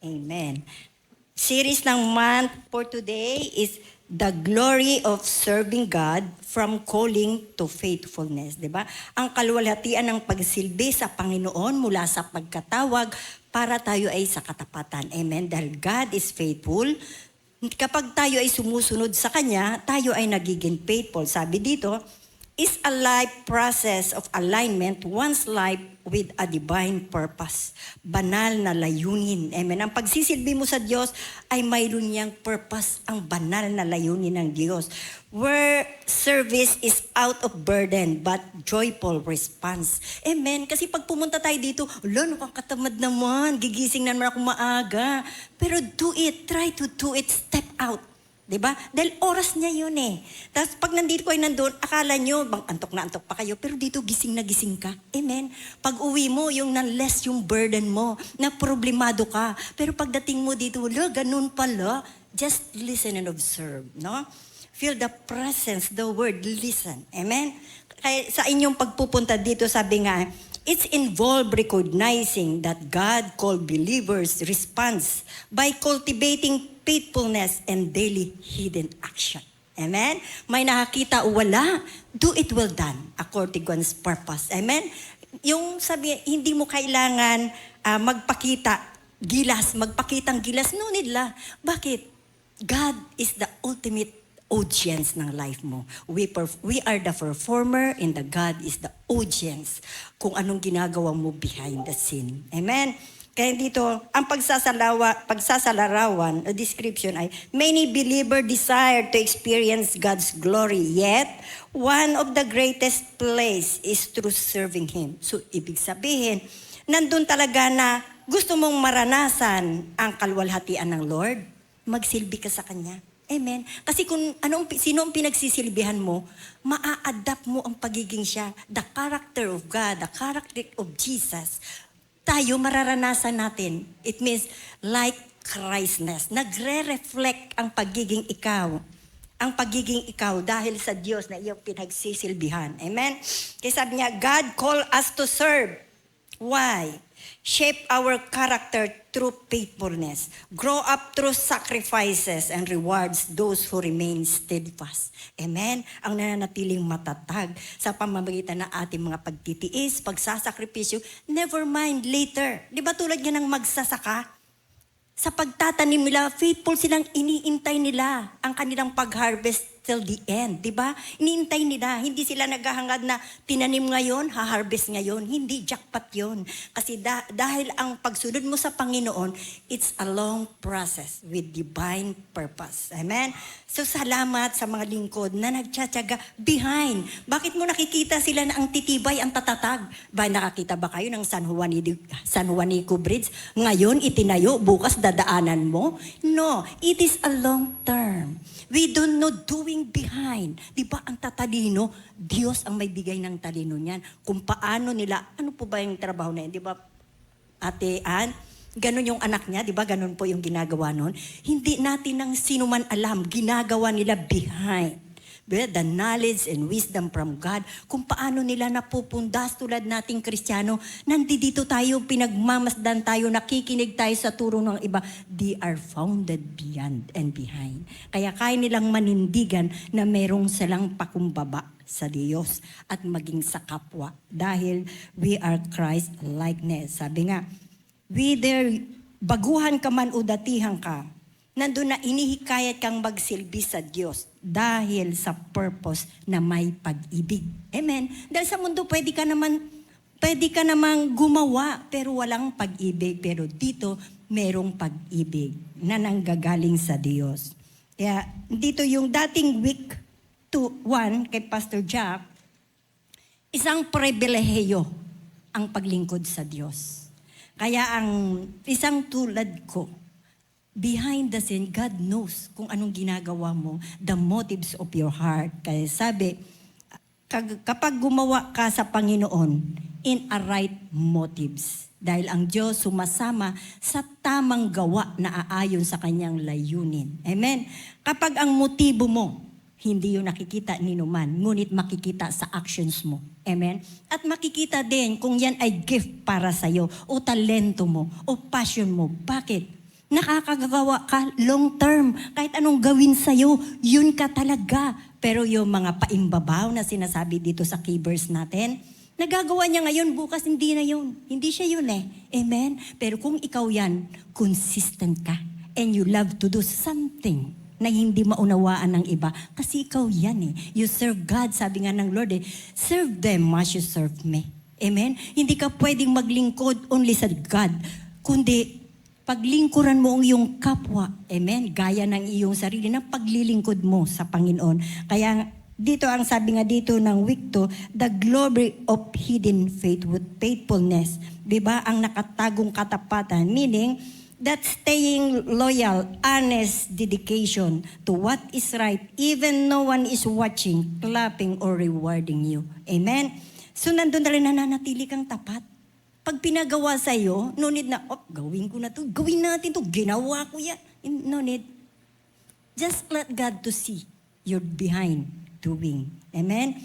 Amen. Series ng month for today is The Glory of Serving God from Calling to Faithfulness. Diba? Ang kaluwalhatian ng pagsilbi sa Panginoon mula sa pagkatawag para tayo ay sa katapatan. Amen. Dahil God is faithful. Kapag tayo ay sumusunod sa Kanya, tayo ay nagiging faithful. Sabi dito, is a life process of alignment one's life with a divine purpose. Banal na layunin. Amen. Ang pagsisilbi mo sa Diyos ay mayroon niyang purpose, ang banal na layunin ng Diyos. Where service is out of burden but joyful response. Amen. Kasi pag pumunta tayo dito, nakakatamad naman, gigising naman ako maaga. Pero do it, try to do it, step out. Diba? Dahil oras niya yun eh. Tapos pag nandito kayo nandun, akala nyo, bang antok na antok pa kayo, pero dito gising na gising ka. Amen? Pag uwi mo, yung na-less yung burden mo, na problemado ka. Pero pagdating mo dito, ganun pala. Just listen and observe. No? Feel the presence, the word, listen. Amen? Kaya sa inyong pagpupunta dito, sabi nga, it's involved recognizing that God called believers response by cultivating faithfulness and daily hidden action. Amen? May nakakita o wala, do it well done according to God's purpose. Amen? Yung sabi, hindi mo kailangan magpakitang gilas, no need la. Bakit? God is the ultimate audience ng life mo. We are the performer and the God is the audience kung anong ginagawa mo behind the scene. Amen? Kaya dito, ang pagsasalarawan, o description ay, many believer desire to experience God's glory, yet one of the greatest place is through serving Him. So, ibig sabihin, nandun talaga na gusto mong maranasan ang kaluwalhatian ng Lord, magsilbi ka sa Kanya. Amen. Kasi kung sino ang pinagsisilbihan mo, maa-adapt mo ang pagiging siya. The character of God, the character of Jesus, tayo mararanasan natin. It means like Christness. Nagre-reflect ang pagiging ikaw. Ang pagiging ikaw dahil sa Diyos na iyong pinagsisilbihan. Amen? Kaya sabi niya, God called us to serve. Why? Shape our character through faithfulness. Grow up through sacrifices and rewards those who remain steadfast. Amen? Ang nananatiling matatag sa pamamagitan ng ating mga pagtitiis, pagsasakripisyo, never mind later. Di ba tulad yan ng magsasaka? Sa pagtatanim nila, faithful silang iniintay nila ang kanilang pag-harvest till the end, di ba? Iniintay nila, hindi sila naghahangad na tinanim ngayon, ha-harvest ngayon. Hindi, jackpot yun. Kasi dahil ang pagsunod mo sa Panginoon, it's a long process with divine purpose. Amen? So salamat sa mga lingkod na nagtsatsaga behind. Bakit mo nakikita sila na ang titibay, ang tatatag? Ba, nakakita ba kayo ng San Juanico Bridge? Ngayon, itinayo, bukas dadaanan mo? No, it is a long term. We don't know doing behind. Di ba ang tatalino? Diyos ang may bigay ng talino niyan. Kung paano nila, ano po ba yung trabaho na yan? Di ba, Ate Ann? Ganon yung anak niya, di ba? Ganon po yung ginagawa nun. Hindi natin ng sino man alam, ginagawa nila behind. The knowledge and wisdom from God, kung paano nila napupundas tulad nating Kristiyano, nandito tayo, pinagmamasdan tayo, nakikinig tayo sa turo ng iba, they are founded beyond and behind. Kaya kaya nilang manindigan na merong silang pakumbaba sa Diyos at maging sa kapwa dahil we are Christ likeness. Sabi nga, whether baguhan ka man o datihan ka, nandun na inihikayat kang magsilbi sa Diyos dahil sa purpose na may pag-ibig. Amen? Dahil sa mundo pwede ka namang gumawa pero walang pag-ibig. Pero dito merong pag-ibig na nanggagaling sa Diyos. Kaya dito yung dating week 1 kay Pastor Jack, isang pribilehiyo ang paglingkod sa Diyos. Kaya ang isang tulad ko, behind the scene, God knows kung anong ginagawa mo, the motives of your heart. Kaya sabi, kapag gumawa ka sa Panginoon, in a right motives. Dahil ang Diyos sumasama sa tamang gawa na aayon sa kanyang layunin. Amen? Kapag ang motibo mo, hindi yung nakikita ni numan, ngunit makikita sa actions mo. Amen? At makikita din kung yan ay gift para sa'yo, o talento mo, o passion mo. Bakit? Nakakagawa ka long term. Kahit anong gawin sa'yo, yun ka talaga. Pero yung mga paimbabaw na sinasabi dito sa key verse natin, nagagawa niya ngayon, bukas hindi na yun. Hindi siya yun eh. Amen? Pero kung ikaw yan, consistent ka. And you love to do something na hindi maunawaan ng iba. Kasi ikaw yan eh. You serve God. Sabi nga ng Lord eh, serve them as you serve me. Amen? Hindi ka pwedeng maglingkod only sa God. Kundi, paglingkuran mo ang iyong kapwa. Amen? Gaya ng iyong sarili na paglilingkod mo sa Panginoon. Kaya dito ang sabi nga dito ng week to, the glory of hidden faith with faithfulness. Diba? Ang nakatagong katapatan. Meaning, that staying loyal, honest dedication to what is right, even no one is watching, clapping, or rewarding you. Amen? So, nandun na rin nananatili kang tapat. Pag pinagawa sa'yo, no need na, gawin ko na to, gawin natin to, ginawa ko yan. No need. Just let God to see you're behind doing. Amen?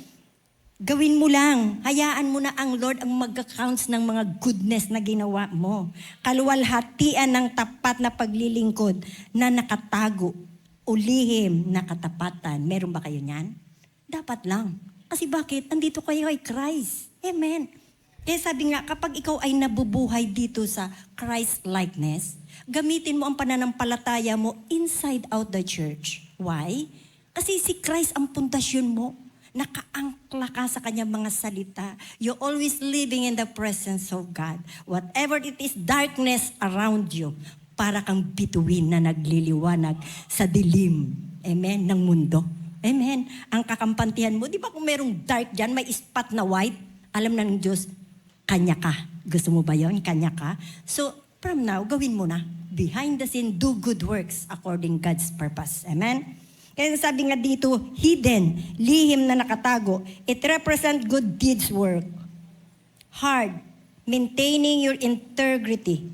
Gawin mo lang. Hayaan mo na ang Lord ang mag-accounts ng mga goodness na ginawa mo. Kaluwalhatian ng tapat na paglilingkod na nakatago o lihim na katapatan. Meron ba kayo niyan? Dapat lang. Kasi bakit? Andito kayo kay Christ. Amen. Kaya sabi nga, kapag ikaw ay nabubuhay dito sa Christ-likeness, gamitin mo ang pananampalataya mo inside out the church. Why? Kasi si Christ ang pundasyon mo. Nakaangkla ka sa kanyang mga salita. You're always living in the presence of God. Whatever it is, darkness around you, para kang bituin na nagliliwanag sa dilim. Amen? Ng mundo. Amen? Ang kakampantihan mo, di ba kung merong dark dyan, may spot na white, alam na ng Diyos, kanya ka. Gusto mo ba yon? Kanya ka. So, from now, gawin mo na. Behind the scene, do good works according God's purpose. Amen? Kaya sabi nga dito, hidden, lihim na nakatago. It represents good deeds work. Hard, maintaining your integrity.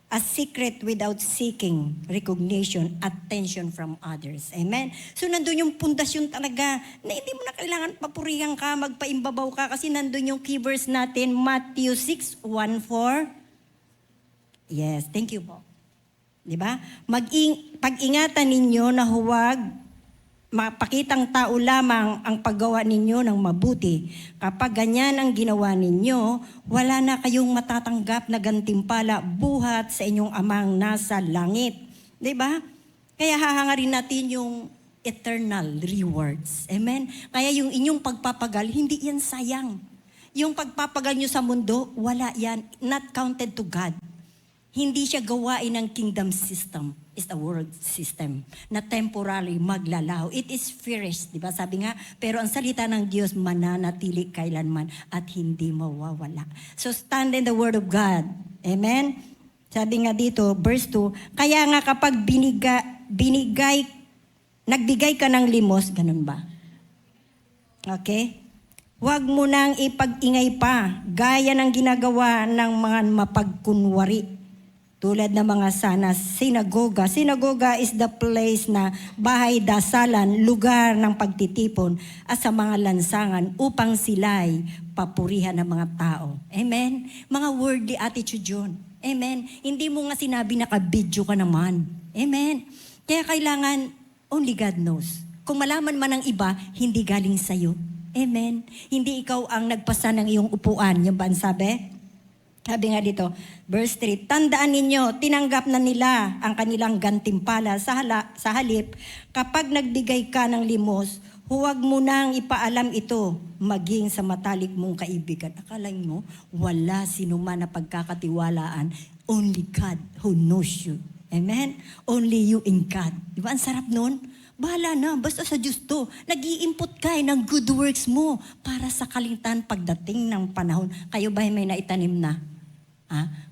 A secret without seeking recognition, attention from others. Amen? So nandun yung pundasyon talaga na hindi mo na kailangan papurihan ka, magpaimbabaw ka kasi nandun yung key verse natin, Matthew 6:1-4. Yes, thank you po. Diba? Pag-ingatan ninyo na huwag mapakitang tao lamang ang paggawa ninyo ng mabuti. Kapag ganyan ang ginawa ninyo, wala na kayong matatanggap na gantimpala buhat sa inyong amang nasa langit. Diba? Kaya hahangarin natin yung eternal rewards. Amen? Kaya yung inyong pagpapagal, hindi yan sayang. Yung pagpapagal nyo sa mundo, wala yan. Not counted to God. Hindi siya gawain ng kingdom system. It's a world system na temporarily maglalaho. It is fierce, di ba? Sabi nga, pero ang salita ng Diyos mananatili kailanman at hindi mawawala. So stand in the word of God. Amen? Sabi nga dito, verse 2, kaya nga kapag nagbigay ka ng limos, ganun ba? Okay? Huwag mo nang ipag-ingay pa, gaya ng ginagawa ng mga mapagkunwari. Tulad ng mga sinagoga. Sinagoga is the place na bahay dasalan, lugar ng pagtitipon at sa mga lansangan upang sila'y papurihan ng mga tao. Amen? Mga worldly attitude yun. Amen? Hindi mo nga sinabi nakabidyo ka naman. Amen? Kaya kailangan, only God knows. Kung malaman man ng iba, hindi galing sa'yo. Amen? Hindi ikaw ang nagpasa ng iyong upuan. Yung ba ang sabi? Sabi nga dito, verse 3, tandaan ninyo, tinanggap na nila ang kanilang gantimpala sa halip. Kapag nagbigay ka ng limos, huwag mo nang ipaalam ito maging sa matalik mong kaibigan. Akala mo, wala sino man na pagkakatiwalaan. Only God who knows you. Amen? Only you in God. Di ba? Ang sarap nun. Bahala na, basta sa Diyos to. Nag-i-input ka ng good works mo para sa kalintan pagdating ng panahon. Kayo ba may naitanim na?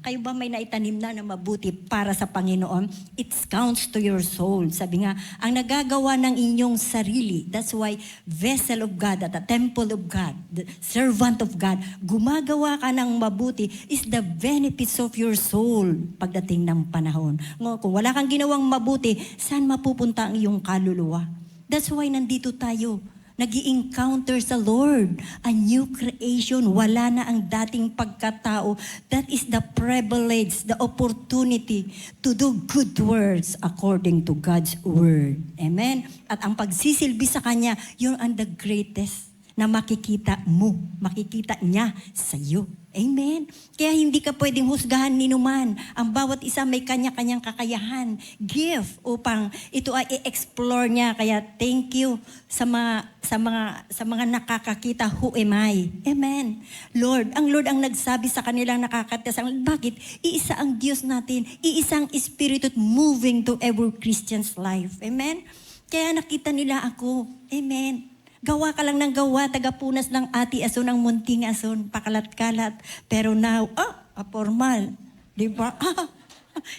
Kayo ba may naitanim na mabuti para sa Panginoon? It counts to your soul. Sabi nga, ang nagagawa ng inyong sarili, that's why vessel of God at the temple of God, the servant of God, gumagawa ka ng mabuti is the benefits of your soul pagdating ng panahon. Kung wala kang ginawang mabuti, saan mapupunta ang iyong kaluluwa? That's why nandito tayo. Nag-i-encounter sa Lord. A new creation. Wala na ang dating pagkatao. That is the privilege, the opportunity to do good works according to God's word. Amen? At ang pagsisilbi sa Kanya, yun ang the greatest na makikita mo, makikita niya sa iyo. Amen? Kaya hindi ka pwedeng husgahan ni numan. Ang bawat isa may kanya-kanyang kakayahan, gift upang ito ay i-explore niya. Kaya thank you sa mga nakakakita, who am I? Amen. Ang Lord ang nagsabi sa kanilang nakakatasang, bakit? Iisa ang Diyos natin, iisang Espiritu moving to every Christian's life. Amen? Kaya nakita nila ako. Amen. Gawa ka lang ng gawa, tagapunas ng ati ason ang munting ason, pakalat-kalat. Pero now, formal. Di ba?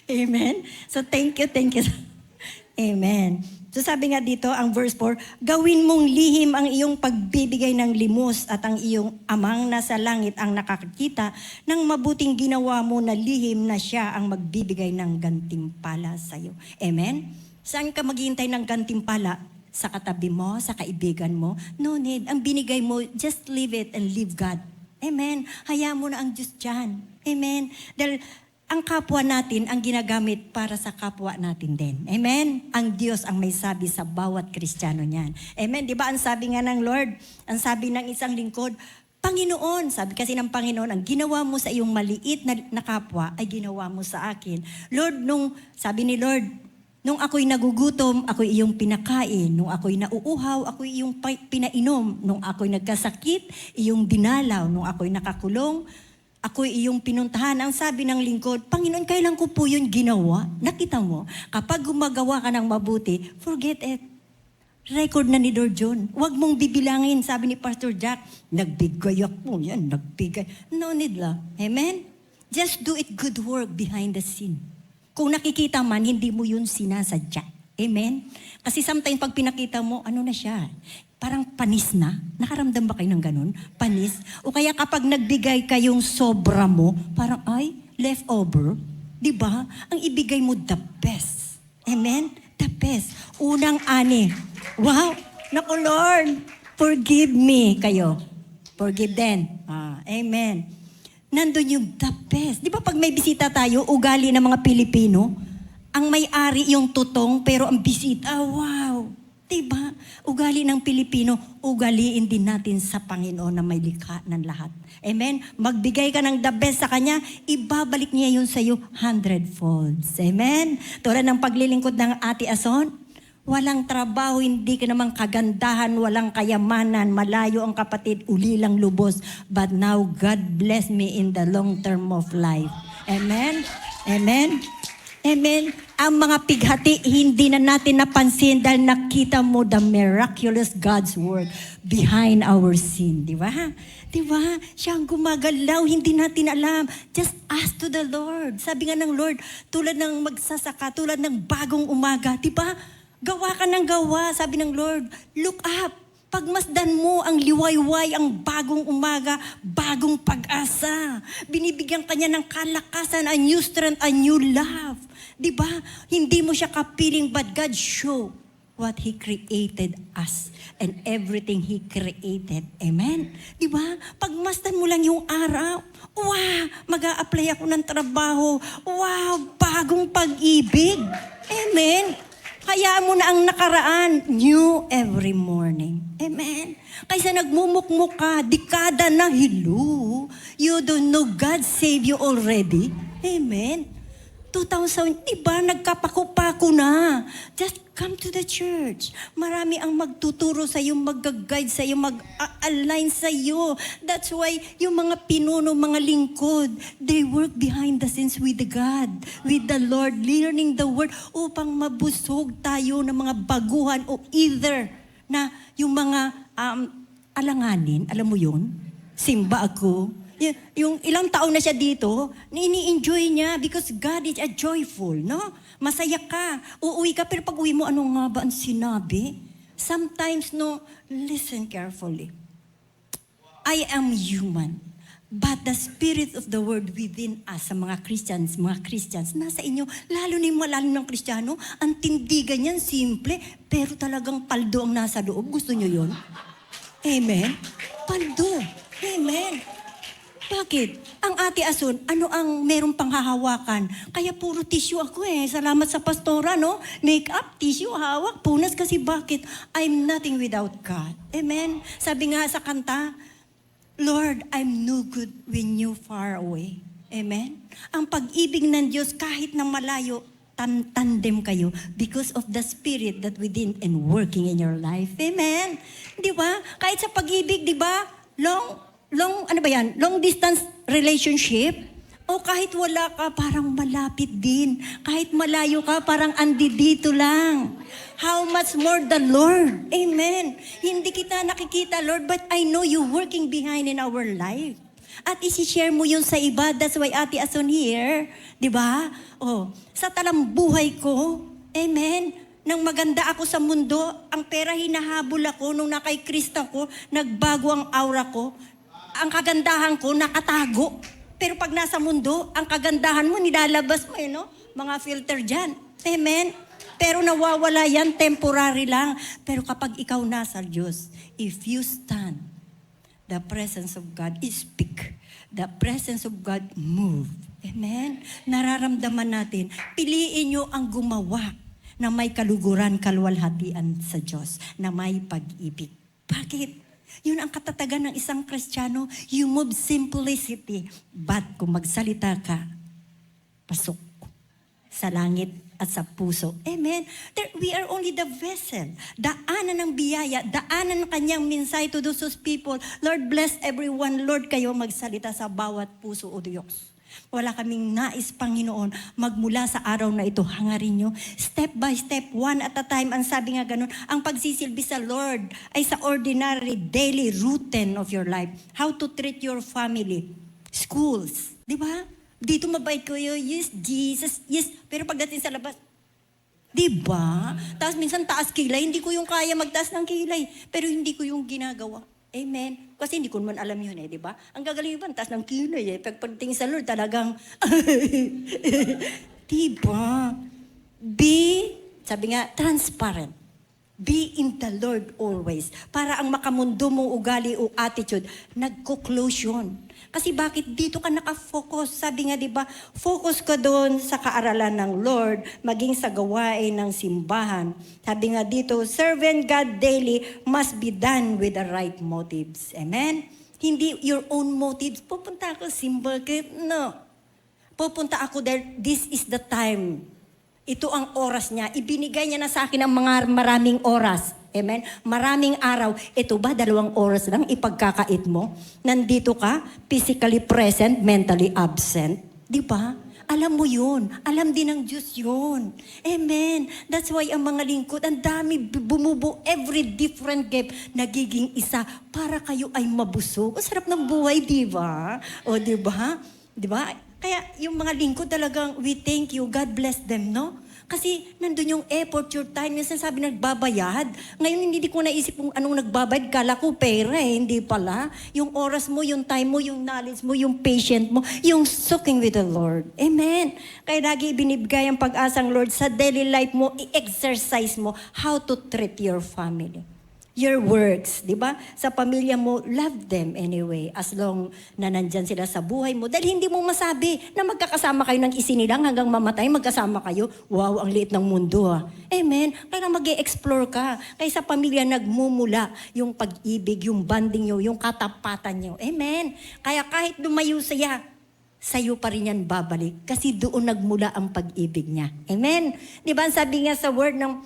Amen? So thank you. Amen. So sabi nga dito, ang verse 4, gawin mong lihim ang iyong pagbibigay ng limos at ang iyong amang nasa langit ang nakakita ng mabuting ginawa mo na lihim na siya ang magbibigay ng gantimpala sa iyo. Amen? Saan ka maghihintay ng gantimpala? Sa katabi mo, sa kaibigan mo. No need. Ang binigay mo, just leave it and leave God. Amen. Hayaan mo na ang Diyos dyan. Amen. Dahil ang kapwa natin ang ginagamit para sa kapwa natin din. Amen. Ang Diyos ang may sabi sa bawat Kristiyano niyan. Amen. Di ba ang sabi nga ng Lord, ang sabi ng isang lingkod, Panginoon, sabi kasi ng Panginoon, ang ginawa mo sa iyong maliit na kapwa ay ginawa mo sa akin. Lord, sabi ni Lord, nung ako'y nagugutom, ako'y iyong pinakain. Nung ako'y nauuhaw, ako'y iyong pinainom. Nung ako'y nagkasakit, iyong dinalaw. Nung ako'y nakakulong, ako'y iyong pinuntahan. Ang sabi ng lingkod, Panginoon, kailan ko po yun ginawa? Nakita mo, kapag gumagawa ka ng mabuti, forget it. Record na ni Lord John. Huwag mong bibilangin, sabi ni Pastor Jack, nagbigay ako yan, nagbigay. No need lang. Amen? Just do it good work behind the scene. Kung nakikita man, hindi mo yun sinasadya. Amen? Kasi sometimes pag pinakita mo, ano na siya? Parang panis na. Nakaramdam ba kayo ng ganun? Panis. O kaya kapag nagbigay kayong sobra mo, parang, leftover. Diba? Ang ibigay mo, the best. Amen? The best. Unang ani. Wow! Naku Lord, forgive me kayo. Forgive them. Amen. Nandun yung the best. Di ba pag may bisita tayo, ugali ng mga Pilipino, ang may-ari yung tutong, pero ang bisita, wow. Di ba? Ugali ng Pilipino, ugaliin din natin sa Panginoon na may likha ng lahat. Amen? Magbigay ka ng the best sa Kanya, ibabalik niya yun sa iyo 100-folds. Amen? Tulad ng paglilingkod ng Ate Ason, walang trabaho, hindi ka namang kagandahan, walang kayamanan, malayo ang kapatid, ulilang lubos. But now, God bless me in the long term of life. Amen? Amen? Amen? Ang mga pighati, hindi na natin napansin dahil nakita mo the miraculous God's word behind our sin. Di ba? Di ba? Siya ang gumagalaw, hindi natin alam. Just ask to the Lord. Sabi nga ng Lord, tulad ng magsasaka, tulad ng bagong umaga. Di ba? Gawa ka ng gawa, sabi ng Lord. Look up. Pagmasdan mo ang liwayway, ang bagong umaga, bagong pag-asa. Binibigyan ka niya ng kalakasan, a new strength, a new love. Diba? Hindi mo siya kapiling, but God show what He created us and everything He created. Amen? Diba? Pagmasdan mo lang yung araw, wow, mag-a-apply ako ng trabaho. Wow, bagong pag-ibig. Amen? Hayaan mo na ang nakaraan, new every morning. Amen? Kaysa nagmumukmuk ka, dekada na, hello, you don't know God save you already. Amen? 2000, diba, nagkapako-pako na. Just come to the church. Marami ang magtuturo sa iyo, mag-guide sa iyo, mag-align sa iyo. That's why yung mga pinuno, mga lingkod, they work behind the scenes with God, with the Lord, learning the word upang mabusog tayo ng mga baguhan o either na yung mga alanganin, alam mo yun? Simba ako. Yung ilang taon na siya dito, ini-enjoy niya because God is a joyful, no? Masaya ka. Uuwi ka, pero pag uwi mo, ano nga ba ang sinabi? Sometimes, no, listen carefully. I am human. But the spirit of the word within us, sa mga Christians, nasa inyo, lalo na yung malalim ng Kristiyano, ang tindigan yan, simple, pero talagang paldo ang nasa loob. Gusto nyo yun? Amen? Paldo. Amen. Bakit? Ang Ate Asun, ano ang merong panghahawakan? Kaya puro tissue ako eh. Salamat sa pastora, no? Make-up, tissue, hawak, punas. Kasi bakit? I'm nothing without God. Amen? Sabi nga sa kanta, Lord, I'm no good when you far away. Amen? Ang pag-ibig ng Diyos kahit na malayo, tandem kayo because of the Spirit that within and working in your life. Amen? Di ba? Kahit sa pag-ibig, di ba? Long distance relationship? O kahit wala ka, parang malapit din. Kahit malayo ka, parang andidito lang. How much more the Lord? Amen. Hindi kita nakikita, Lord, but I know you working behind in our life. At isi-share mo yun sa iba. That's why Ate Asun here. Di ba? Oh, sa talambuhay ko, amen, nang maganda ako sa mundo, ang pera hinahabol ako, nung nakay Kristo ko, nagbago ang aura ko, ang kagandahan ko nakatago. Pero pag nasa mundo, ang kagandahan mo, nilalabas mo, no? Mga filter dyan. Amen? Pero nawawala yan, temporary lang. Pero kapag ikaw nasa Diyos, if you stand, the presence of God is speak. The presence of God move. Amen? Nararamdaman natin, piliin nyo ang gumawa na may kaluguran, kalwalhatian sa Diyos, na may pag-ibig. Bakit? Yun ang katatagan ng isang Kristiyano. You move simplicity. But kung magsalita ka, pasok sa langit at sa puso. Amen? We are only the vessel. Daanan ng biyaya, daanan ng kanyang mensahe to those people. Lord, bless everyone. Lord, kayo magsalita sa bawat puso, O Diyos. Wala kaming nais, Panginoon, magmula sa araw na ito, hangarin nyo. Step by step, one at a time. Ang sabi nga ganun, ang pagsisilbi sa Lord ay sa ordinary, daily routine of your life. How to treat your family. Schools. Di ba? Dito mabait ko yun. Yes, Jesus. Yes. Pero pagdating sa labas, di ba? Tapos minsan taas kilay. Hindi ko yung kaya magtaas ng kilay. Pero hindi ko yung ginagawa. Amen. Kasi hindi ko naman alam yun di ba? Ang gagaling ba, taas ng kilay Pagtingin sa Lord, talagang, di ba? Sabi nga, transparent. Be in the Lord always. Para ang makamundo mong ugali o attitude, nagko-close yun. Kasi bakit dito ka nakafocus? Sabi nga, di ba, focus ka doon sa kaaralan ng Lord, maging sa gawain ng simbahan. Sabi nga dito, serving God daily must be done with the right motives. Amen? Hindi your own motives. Pupunta ako simba, no. Pupunta ako there, this is the time. Ito ang oras niya. Ibinigay niya na sa akin ang mga maraming oras. Amen? Maraming araw. Ito ba, 2 oras lang ipagkakait mo? Nandito ka, physically present, mentally absent. Di ba? Alam mo yun. Alam din ng Diyos yun. Amen. That's why ang mga lingkod, ang dami bumubo, every different gift, nagiging isa para kayo ay mabusog. Ang sarap ng buhay, di ba? O, di ba? Di ba? Kaya yung mga lingkod talagang, we thank you, God bless them, no? Kasi nandun yung effort, your time, minsan sabi nagbabayad. Ngayon hindi ko naisip kung anong nagbabayad, kala ko pera hindi pala. Yung oras mo, yung time mo, yung knowledge mo, yung patient mo, yung soaking with the Lord. Amen. Kaya lagi binibigay ang pag-asang Lord sa daily life mo, i-exercise mo how to treat your family. Your works, di ba? Sa pamilya mo, love them anyway, as long na nandyan sila sa buhay mo. Dahil hindi mo masabi na magkakasama kayo ng isinilang hanggang mamatay, magkasama kayo. Wow, ang liit ng mundo Amen? Kaya mag-e-explore ka. Kaya sa pamilya nagmumula yung pag-ibig, yung bonding nyo, yung katapatan nyo. Amen? Kaya kahit lumayo siya, sa'yo pa rin yan babalik. Kasi doon nagmula ang pag-ibig niya. Amen? Di ba? Sabi nga sa word ng,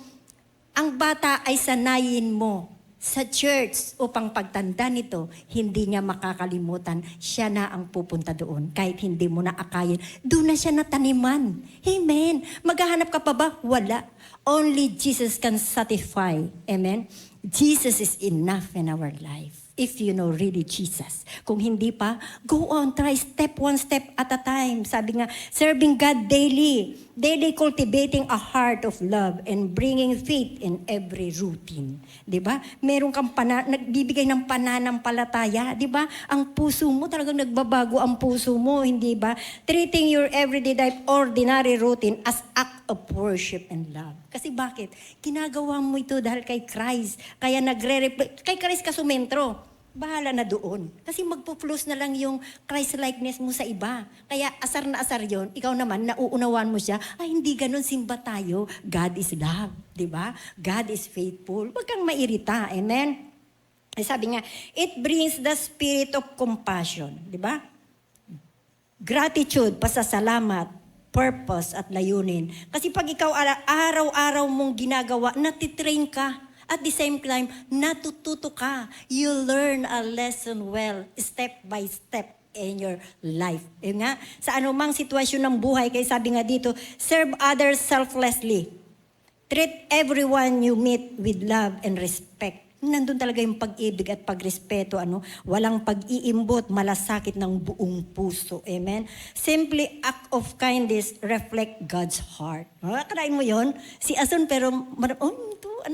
ang bata ay sanayin mo sa church upang pagtanda nito, hindi niya makakalimutan. Siya na ang pupunta doon. Kahit hindi mo na akayin, doon na siya nataniman. Amen. Maghahanap ka pa ba? Wala. Only Jesus can satisfy. Amen. Jesus is enough in our life. If you know really Jesus. Kung hindi pa, go on, try one step at a time. Sabi nga, serving God daily. Daily cultivating a heart of love and bringing faith in every routine. Diba? Meron kang nagbibigay ng pananampalataya. Diba? Ang puso mo, talagang nagbabago ang puso mo. Hindi ba? Treating your everyday life, ordinary routine as act of worship and love. Kasi bakit? Ginagawa mo ito dahil kay Christ. Kaya nagre-reflect. Kay Christ ka sumentro. Bahala na doon. Kasi magpo-flows na lang yung Christ-likeness mo sa iba. Kaya asar na asar yon. Ikaw naman, nauunawan mo siya, ay hindi ganun, simba tayo. God is love. Diba? God is faithful. Huwag kang mairita. Amen? Ay sabi nga, it brings the spirit of compassion. Diba? Gratitude, pasasalamat, purpose at layunin. Kasi pag ikaw araw-araw mong ginagawa, natitrain ka. At the same time, natututo ka. You learn a lesson well, step by step in your life. Yun nga, sa anumang sitwasyon ng buhay, kaya sabi nga dito, serve others selflessly. Treat everyone you meet with love and respect. Nandun talaga yung pag-ibig at pagrespeto, walang pag-iimbot, malasakit ng buong puso. Amen? Simply act of kindness reflect God's heart. Kalain mo yon? Si Ason, pero,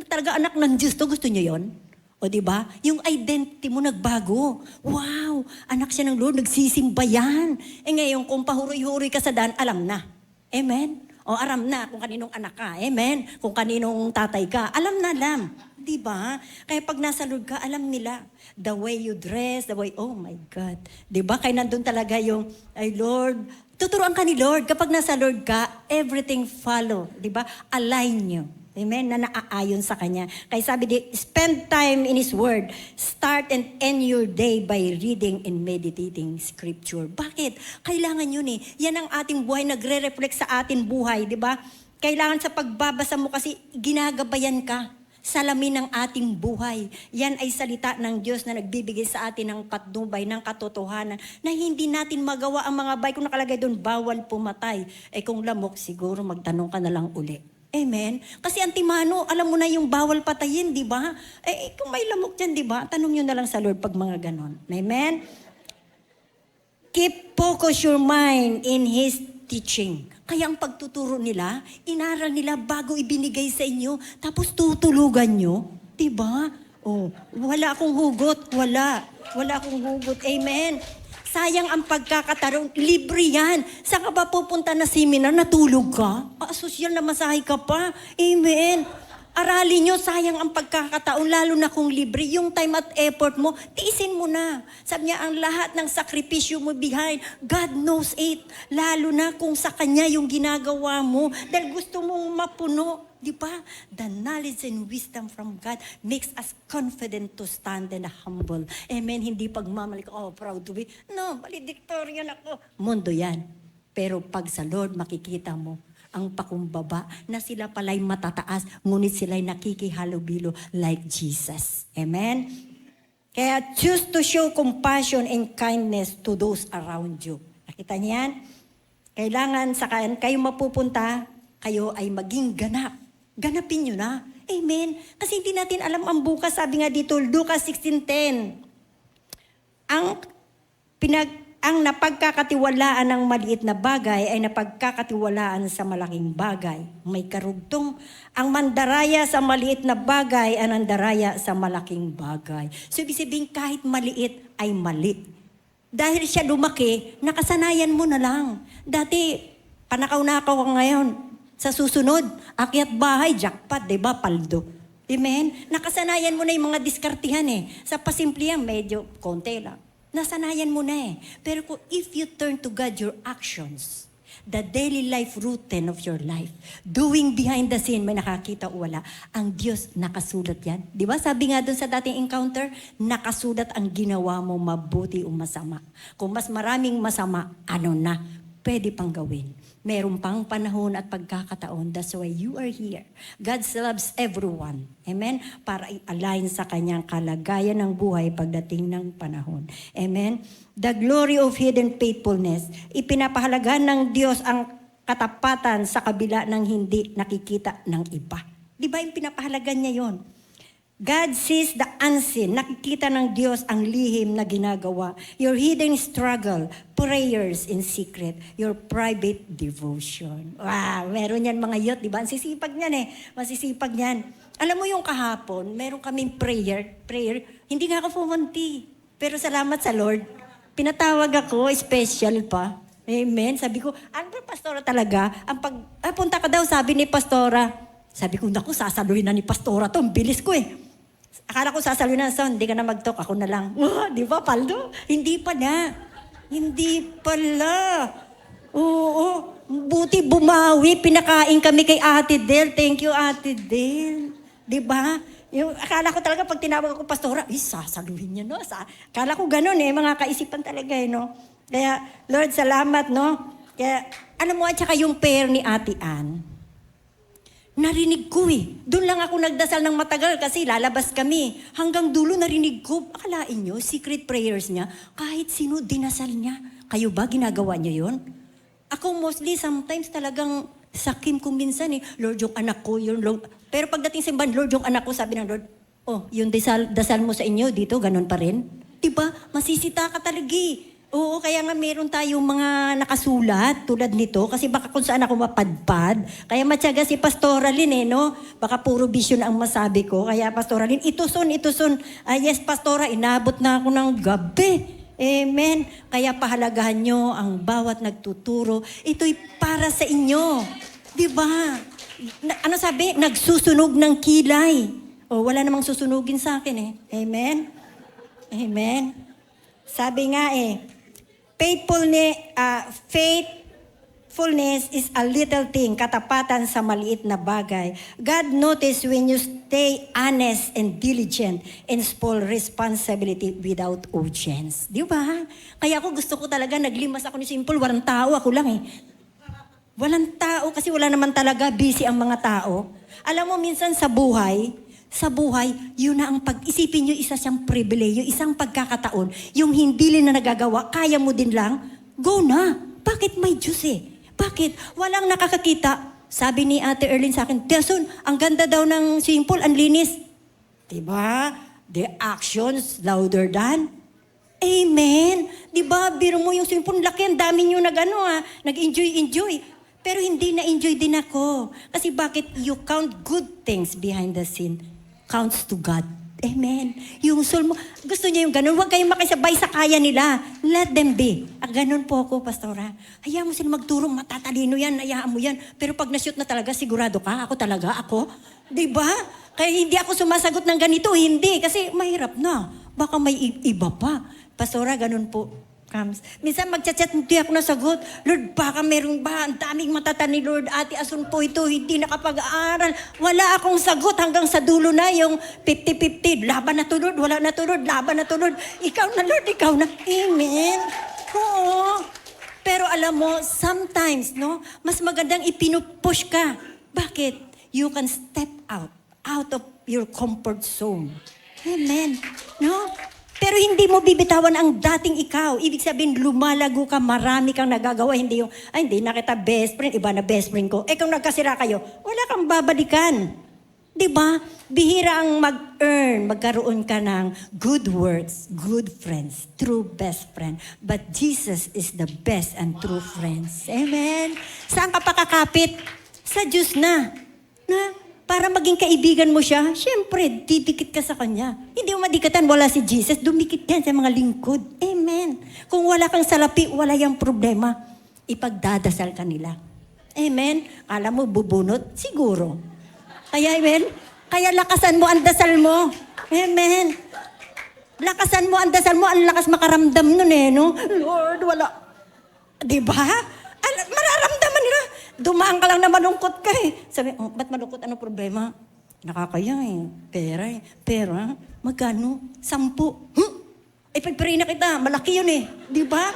talaga anak ng Diyos to, gusto niyo yon? O diba? Yung identity mo nagbago. Wow! Anak siya ng Lord, nagsisimba yan. Ngayon, kung pahuroy-huroy ka sa daan, alam na. Amen? O aram na kung kaninong anak ka. Amen? Kung kaninong tatay ka. Alam na alam. Diba? Kaya pag nasa Lord ka, alam nila. The way you dress, the way, oh my God. Diba? Kaya nandun talaga yung, ay Lord, tuturuan ka ni Lord. Kapag nasa Lord ka, everything follow. Diba? Align nyo. Amen? Na naaayon sa Kanya. Kaya sabi di, spend time in His Word. Start and end your day by reading and meditating Scripture. Bakit? Kailangan yun eh. Yan ang ating buhay, nagre-reflect sa ating buhay, di ba? Kailangan sa pagbabasa mo kasi ginagabayan ka. Salamin ng ating buhay. Yan ay salita ng Diyos na nagbibigay sa atin ng patnubay, ng katotohanan, na hindi natin magawa ang mga bay. Kung nakalagay doon, bawal pumatay. Kung lamok, siguro magtanong ka na lang uli. Amen? Kasi antimano, alam mo na yung bawal patayin, di ba? Kung may lamok dyan, di ba? Tanong nyo na lang sa Lord pag mga ganon. Amen? Keep focus your mind in His teaching. Kaya ang pagtuturo nila, inaral nila bago ibinigay sa inyo, tapos tutulugan nyo. Di ba? Wala akong hugot. Wala akong hugot. Amen? Sayang ang pagkakataon. Libre yan. Saan ka ba pupunta na seminar? Natulog ka? Sosyal na masahe ka pa. Amen. Aralin nyo, sayang ang pagkakataon, lalo na kung libre. Yung time at effort mo, tiisin mo na. Sabi niya, ang lahat ng sakripisyo mo behind, God knows it. Lalo na kung sa Kanya yung ginagawa mo. Dahil gusto mong mapuno. Di ba? The knowledge and wisdom from God makes us confident to stand and humble. Amen. Hindi pagmamalik, proud to be. No, valedictorian ako. Mundo yan. Pero pag sa Lord, makikita mo ang pakumbaba na sila pala'y matataas, ngunit sila'y nakikihalubilo like Jesus. Amen? Kaya choose to show compassion and kindness to those around you. Nakita niyan? Kailangan sa kayo mapupunta, kayo ay maging ganap. Ganapin nyo na. Amen? Kasi hindi natin alam ang bukas. Sabi nga dito, Lucas 16:10. Ang napagkakatiwalaan ng maliit na bagay ay napagkakatiwalaan sa malaking bagay. May karugtong. Ang mandaraya sa maliit na bagay ay nandaraya sa malaking bagay. So, ibig sabihin, kahit maliit ay mali. Dahil siya lumaki, nakasanayan mo na lang. Dati, panakaw-nakaw ka ngayon. Sa susunod, akyat bahay, jackpot, diba? Paldo. Amen? Nakasanayan mo na yung mga diskartihan eh. Sa pasimplihan, medyo konti lang. Nasanayan mo na eh. Pero if you turn to God your actions, the daily life routine of your life, doing behind the scene, may nakakita o wala, ang Diyos nakasulat yan. Di ba? Sabi nga dun sa dating encounter, nakasulat ang ginawa mo mabuti o masama. Kung mas maraming masama, ano na? Pwede pang gawin. Meron pang panahon at pagkakataon. That's why you are here. God loves everyone. Amen? Para i-align sa kanyang kalagayan ng buhay pagdating ng panahon. Amen? The glory of hidden faithfulness. Ipinapahalagan ng Diyos ang katapatan sa kabila ng hindi nakikita ng iba. Di ba yung pinapahalagan niya yon? God sees the unseen. Nakikita ng Diyos ang lihim na ginagawa. Your hidden struggle, prayers in secret, your private devotion. Wow, meron yan mga youth, di ba? Ang sisipag niyan eh. Masisipag niyan. Alam mo yung kahapon, meron kaming prayer. Hindi nga ako pumunti. Pero salamat sa Lord. Pinatawag ako, special pa. Amen. Sabi ko, ano ba pastora talaga? Punta ka daw, sabi ni pastora. Sabi ko, naku, sasaluhin na ni pastora to. Ang bilis ko eh. Akala ko sasaluhin na, son, hindi ka na mag-talk, ako na lang. Di ba, Paldo? Hindi pala. Hindi pala. Oo, buti bumawi. Pinakain kami kay Ate Del. Thank you, Ate Del. Di ba? Yung, akala ko talaga pag tinawag ako pastora, sasaluhin niya, no? Akala ko ganun eh, mga kaisipan talaga eh, no? Kaya, Lord, salamat, no? Kaya, ano mo, at saka yung prayer ni Ate Ann, narinig ko eh. Doon lang ako nagdasal ng matagal kasi lalabas kami. Hanggang dulo narinig ko. Akalain nyo, secret prayers niya, kahit sino dinasal niya. Kayo ba, ginagawa niyo yun? Ako mostly, sometimes talagang sakim ko minsan eh. Lord, yung anak ko, yung Lord. Pero pagdating sa imban, Lord, yung anak ko, sabi ng Lord, yung dasal mo sa inyo dito, ganun pa rin. Diba? Masisita ka talaga eh. Oo, kaya nga meron tayong mga nakasulat tulad nito kasi baka kung saan ako mapadpad. Kaya matyaga si Pastora Lynn no? Baka puro vision ang masabi ko. Kaya Pastora Lynn, ituson. Yes, Pastora, inabot na ako ng gabi. Amen. Kaya pahalagahan nyo ang bawat nagtuturo. Ito'y para sa inyo. Diba? Ano sabi? Nagsusunog ng kilay. Wala namang susunugin sa akin eh. Amen? Amen. Sabi nga faithfulness is a little thing, katapatan sa maliit na bagay. God notice when you stay honest and diligent in small responsibility without urgency. Di ba? Kaya ako gusto ko talaga, naglimas ako ni Simple, walang tao, ako lang eh. Walang tao kasi wala naman talaga, busy ang mga tao. Alam mo, minsan sa buhay, yun na ang pag-isipin nyo, isa siyang pribilehyo, isang pagkakataon, yung hindi na nagagawa, kaya mo din lang, go na. Bakit may Diyos eh? Bakit? Walang nakakakita. Sabi ni Ate Erlyn sa akin, Tiason, ang ganda daw ng Simple, ang linis. Diba? The actions louder than. Amen. Diba? Biro mo yung Simple, laki, ang dami nyo nag-enjoy. Pero hindi na-enjoy din ako. Kasi bakit you count good things behind the scene? Counts to God. Amen. Yung soul mo, gusto niya yung ganun. Huwag kayong makisabay sa kaya nila. Let them be. Ganun po ako, Pastora. Hayaan mo sila magturo, matatalino yan, hayaan mo yan. Pero pag na-shoot na talaga, sigurado ka, ako. Diba? Kaya hindi ako sumasagot ng ganito, hindi. Kasi mahirap na. Baka may iba pa. Pastora, ganun po. Minsan magchat-chat, hindi ako nasagot. Lord, baka meron ba? Ang daming matata ni Lord. Ate Asun po ito, hindi nakapag-aaral. Wala akong sagot hanggang sa dulo na yung 50-50. Laban na to, Lord. Wala na to, Lord. Laban na to, Lord. Ikaw na, Lord. Ikaw na. Amen. Oo. Pero alam mo, sometimes, no, mas magandang ipinupush ka. Bakit? You can step out of your comfort zone. Amen. No? Pero hindi mo bibitawan ang dating ikaw. Ibig sabihin, lumalago ka, marami kang nagagawa. Hindi yung, hindi na kita best friend, iba na best friend ko. Kung nagkasira kayo, wala kang babalikan. Diba? Bihira ang magkaroon ka ng good words, good friends, true best friend. But Jesus is the best and true friends. Amen? Saan ka pakakapit? Sa Diyos na. Para maging kaibigan mo siya, syempre, didikit ka sa Kanya. Hindi mo madikatan, wala si Jesus, dumikit yan sa mga lingkod. Amen. Kung wala kang salapi, wala yung problema. Ipagdadasal ka nila. Amen. Kala mo, bubunot? Siguro. Kaya, amen. Kaya lakasan mo ang dasal mo. Amen. Lakasan mo ang dasal mo, ang lakas makaramdam nun no? Lord, wala. Diba? Mararamdaman nila. Dumaan ka lang na malungkot ka Sabi, ba't malungkot? Ano problema? Nakakaya Pera, magkano? 10. Pagpray na kita, malaki yun Di ba?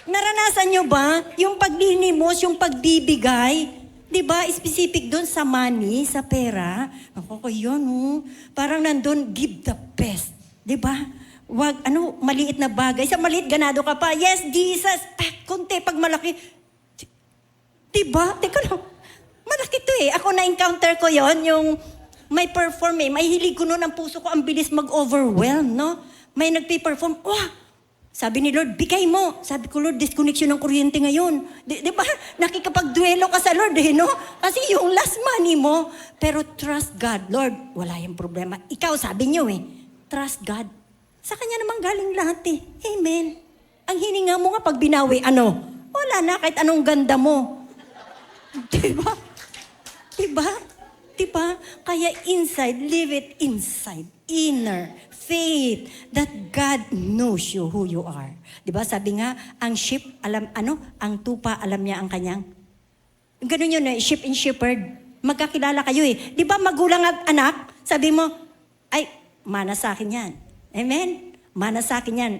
Naranasan nyo ba yung paglinimos, yung pagbibigay? Di ba? Specific doon sa money, sa pera. Nakakaya Parang nandun, give the best. Di ba? Wag, maliit na bagay. Sa maliit, ganado ka pa. Yes, Jesus. Konti, pag malaki. Diba? Teka lang. Malaki to Ako na-encounter ko yon yung may perform eh. May hilig ko noon ang puso ko, ang bilis mag-overwhelm, no? May nagpe-perform, sabi ni Lord, bigay mo. Sabi ko, Lord, disconnection ng kuryente ngayon. Di ba? Nakikipagduelo ka sa Lord, no? Kasi yung last money mo. Pero trust God. Lord, wala yung problema. Ikaw, sabi niyo trust God. Sa Kanya naman galing lahat Amen. Ang hininga mo nga pag binawi, wala na, kahit anong ganda mo. Diba? Diba? Diba? Kaya inside, live it inside. Inner faith that God knows you who you are. Diba? Sabi nga, ang sheep, ang tupa, alam niya ang kanyang. Ganun yun sheep and shepherd. Magkakilala kayo Diba magulang at anak, sabi mo, ay, mana sa akin yan. Amen? Mana sa akin yan.